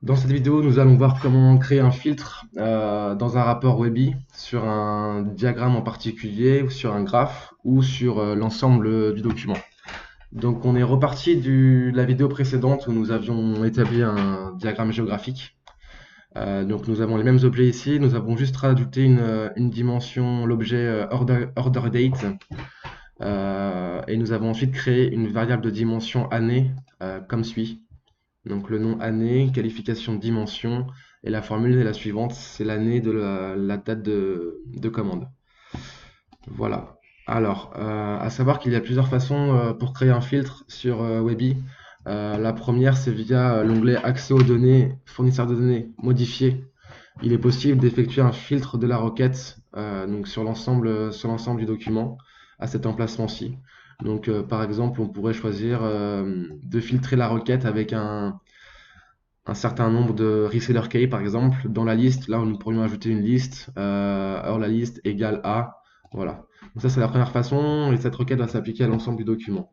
Dans cette vidéo, nous allons voir comment créer un filtre dans un rapport Webby sur un diagramme en particulier, ou sur un graphe, ou sur l'ensemble du document. Donc on est reparti de la vidéo précédente où nous avions établi un diagramme géographique. Donc nous avons les mêmes objets ici, nous avons juste rajouté une dimension, l'objet order date, et nous avons ensuite créé une variable de dimension année comme suit. Donc le nom année, qualification dimension, et la formule est la suivante, c'est l'année de la date de commande. Voilà. Alors, à savoir qu'il y a plusieurs façons pour créer un filtre sur Webby. La première, c'est via l'onglet Accès aux données, fournisseur de données, modifier. Il est possible d'effectuer un filtre de la requête donc sur l'ensemble du document à cet emplacement-ci. Donc, par exemple, on pourrait choisir de filtrer la requête avec un certain nombre de reseller key, par exemple. Dans la liste, là, nous pourrions ajouter une liste, or la liste égale à. Voilà. Donc ça, c'est la première façon, et cette requête va s'appliquer à l'ensemble du document.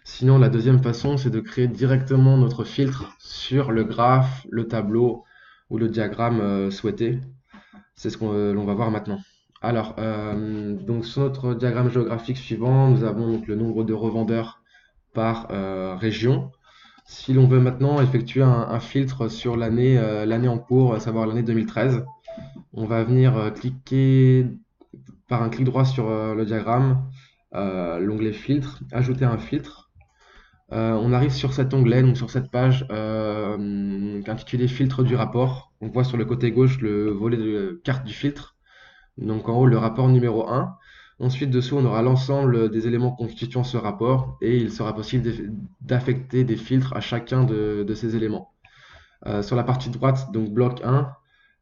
Sinon, la deuxième façon, c'est de créer directement notre filtre sur le graphe, le tableau ou le diagramme souhaité. C'est ce qu'on l'on va voir maintenant. Alors, donc sur notre diagramme géographique suivant, nous avons donc le nombre de revendeurs par région. Si l'on veut maintenant effectuer un filtre sur l'année en cours, à savoir l'année 2013, on va venir cliquer par un clic droit sur le diagramme, l'onglet filtre, ajouter un filtre. On arrive sur cet onglet, donc sur cette page intitulée filtre du rapport. On voit sur le côté gauche le volet de carte du filtre. Donc en haut, le rapport numéro 1. Ensuite, dessous, on aura l'ensemble des éléments constituant ce rapport et il sera possible d'affecter des filtres à chacun de ces éléments. Sur la partie droite, donc bloc 1,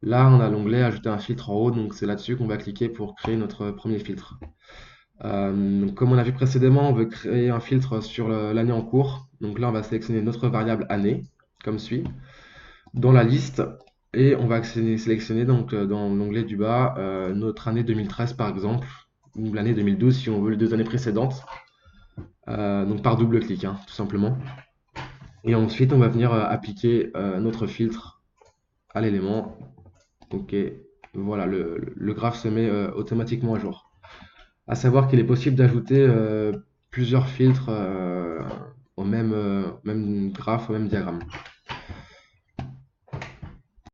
là, on a l'onglet Ajouter un filtre en haut, donc c'est là-dessus qu'on va cliquer pour créer notre premier filtre. Donc, comme on a vu précédemment, on veut créer un filtre sur l'année en cours. Donc là, on va sélectionner notre variable année, comme suit, dans la liste. Et on va sélectionner donc dans l'onglet du bas notre année 2013 par exemple, ou l'année 2012 si on veut les 2 années précédentes. Donc par double clic, hein, tout simplement. Et ensuite, on va venir appliquer notre filtre à l'élément. Ok, voilà, le graphe se met automatiquement à jour. À savoir qu'il est possible d'ajouter plusieurs filtres au même graphe, au même diagramme.